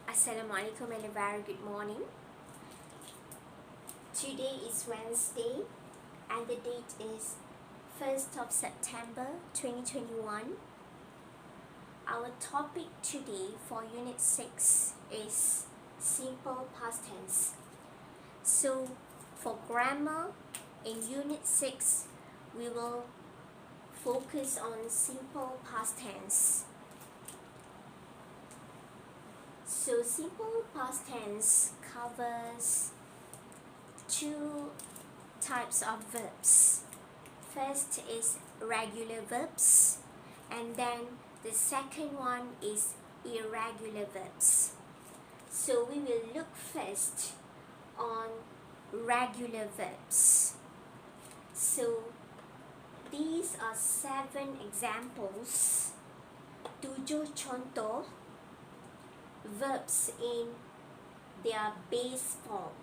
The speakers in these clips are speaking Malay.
Assalamualaikum and a very good morning. Today is Wednesday and the date is 1st of September 2021. Our topic today for Unit 6 is simple past tense. So for grammar in Unit 6, we will focus on simple past tense. So simple past tense covers two types of verbs. First is regular verbs, and then the second one is irregular verbs. So we will look first on regular verbs. So these are 7 examples, 7 contoh verbs in their base form.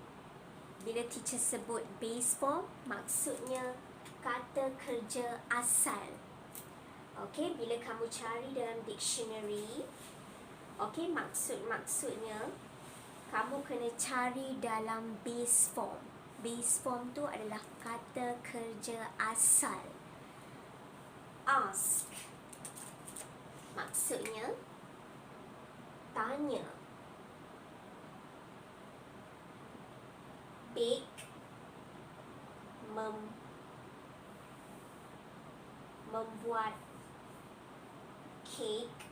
Bila teacher sebut base form, maksudnya kata kerja asal. Okay, bila kamu cari dalam dictionary, okay, maksudnya kamu kena cari dalam base form. Base form tu adalah kata kerja asal. Ask, maksudnya tanya. Bake, membuat cake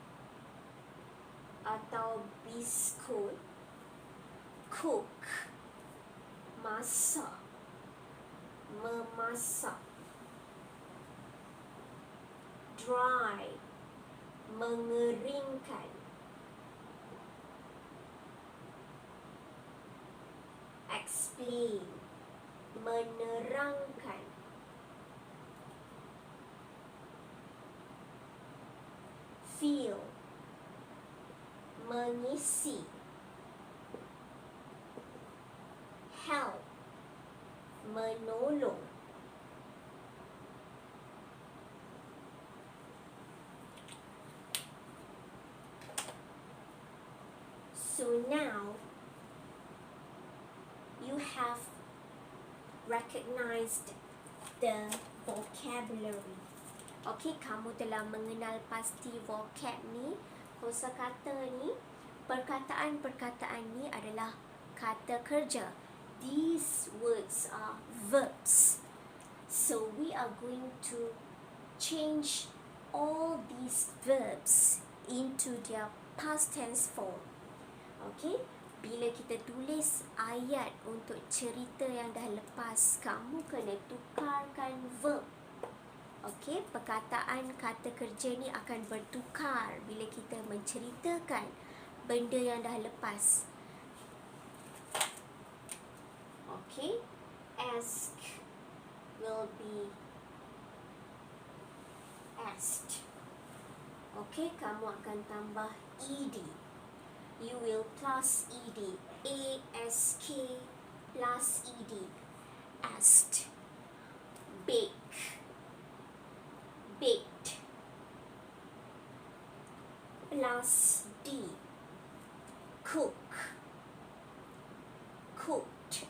atau biskut. Cook, masak, memasak. Dry, mengeringkan. Explain, menerangkan. Fill, mengisi. Help, menolong. So now you have recognized the vocabulary. Okay, kamu telah mengenal pasti vocab ni, kosakata ni, perkataan-perkataan ni adalah kata kerja. These words are verbs. So we are going to change all these verbs into their past tense form. Okay, bila kita tulis ayat untuk cerita yang dah lepas, kamu kena tukarkan verb. Okey, perkataan kata kerja ni akan bertukar bila kita menceritakan benda yang dah lepas. Okey, ask will be asked. Okey, kamu akan tambah ed. You will plus ed. Ask plus ed. Asked. Bake, baked. Plus d. Cook, cooked.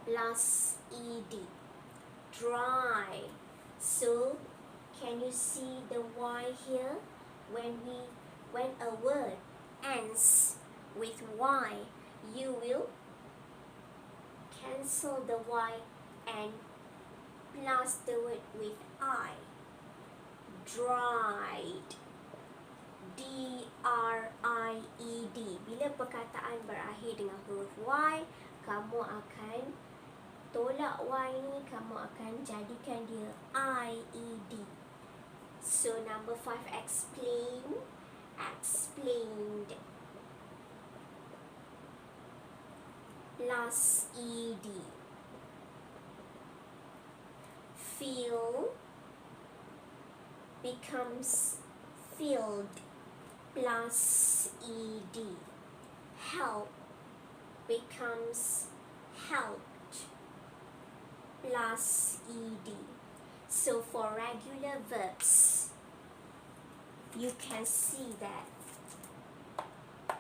Plus ed. Dry. So can you see the y here? When a word ends with y, you will cancel the y and plus the word with I. Dried. D-R-I-E-D. Bila perkataan berakhir dengan huruf Y, kamu akan tolak Y ni, kamu akan jadikan dia I-E-D. So number 5, explain. Explained. Plus ed. Fill becomes filled plus ed. Help becomes helped plus ed. So for regular verbs, you can see that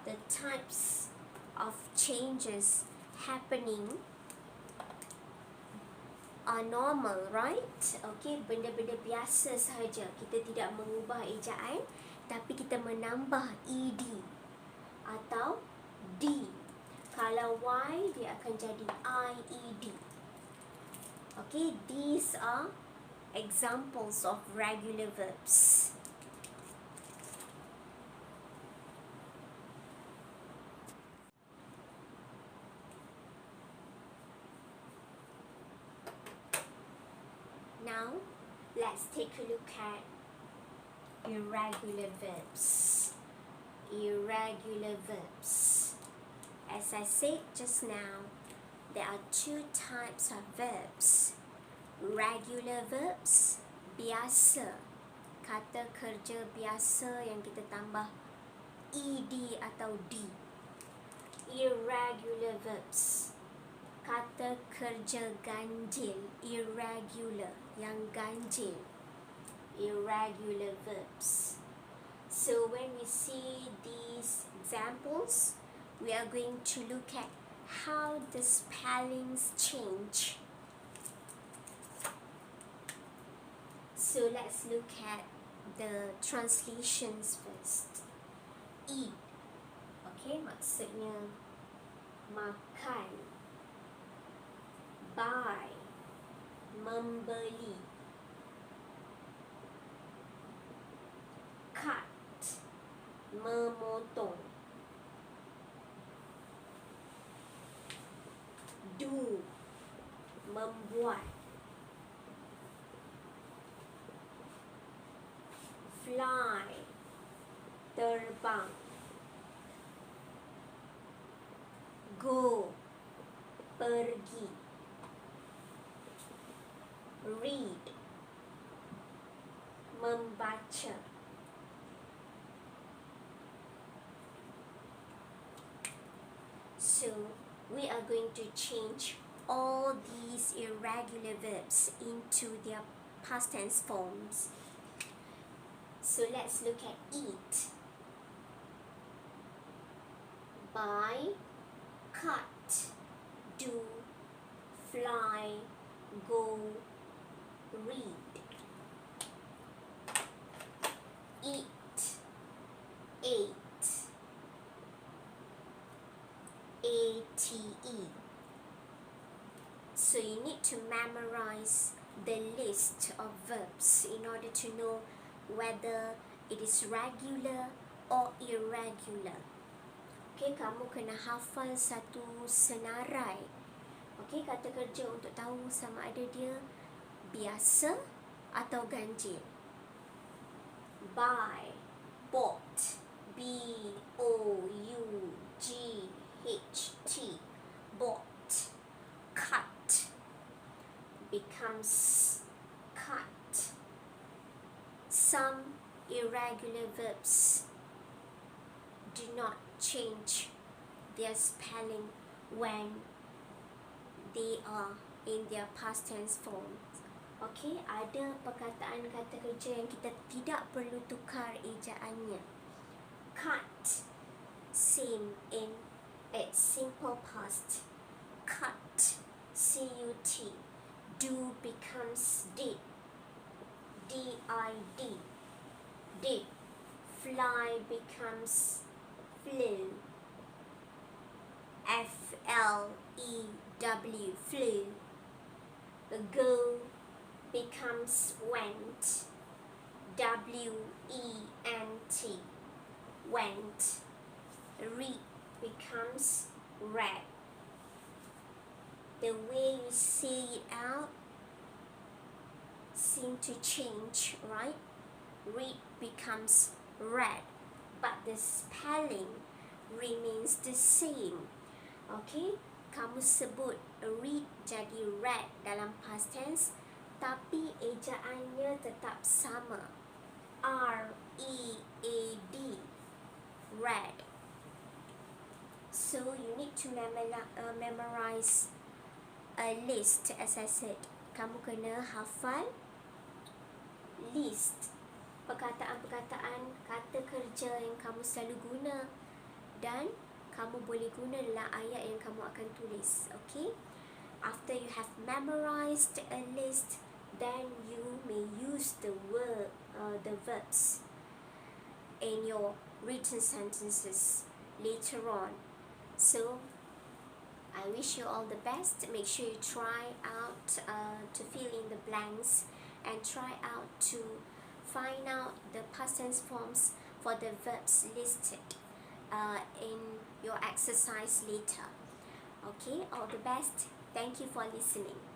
the types of changes happening are normal, right? Okay, benda-benda biasa sahaja. Kita tidak mengubah ejaan, tapi kita menambah ed atau d. Kalau y, dia akan jadi ied. Okay, these are examples of regular verbs. Now, let's take a look at irregular verbs. Irregular verbs. As I said just now, there are two types of verbs. Regular verbs, biasa. Kata kerja biasa yang kita tambah ed atau d. Irregular verbs, kata kerja ganjil. Irregular, yang ganjil. Irregular verbs. So when we see these examples, we are going to look at how the spellings change. So let's look at the translations first. Eat. Okay, maksudnya makan. Buy, membeli. Cut, memotong. Do, membuat. Fly, terbang. Go, pergi. Read, membaca. So, we are going to change all these irregular verbs into their past tense forms. So, let's look at eat. Buy, cut, do, fly, go, read. Eat, ate, ate. So you need to memorize the list of verbs in order to know whether it is regular or irregular. Okay, kamu kena hafal satu senarai. Okay, kata kerja untuk tahu sama ada dia biasa atau ganjil. Buy, bought, B-O-U-G-H-T, bought. Cut becomes cut. Some irregular verbs do not change their spelling when they are in their past tense form. Okay, ada perkataan kata kerja yang kita tidak perlu tukar ejaannya. Cut, same in its simple past. Cut, C-U-T. Do becomes did. D-I-D. Did. Fly becomes flew. F-L-E-W. Flew. Go becomes went. W-E-N-T. Went. Read becomes read. The way you say it out seem to change, right? Read becomes read, but the spelling remains the same. Okay, kamu sebut read jadi read dalam past tense, tapi ejaannya tetap sama. R-E-A-D, read. So you need to memorize a list. As I said, kamu kena hafal list perkataan-perkataan kata kerja yang kamu selalu guna dan kamu boleh guna dalam ayat yang kamu akan tulis. Okay, after you have memorized a list, then you may use the verbs in your written sentences later on. So I wish you all the best. Make sure you try out to fill in the blanks and try out to find out the past tense forms for the verbs listed in your exercise later. Okay, all the best. Thank you for listening.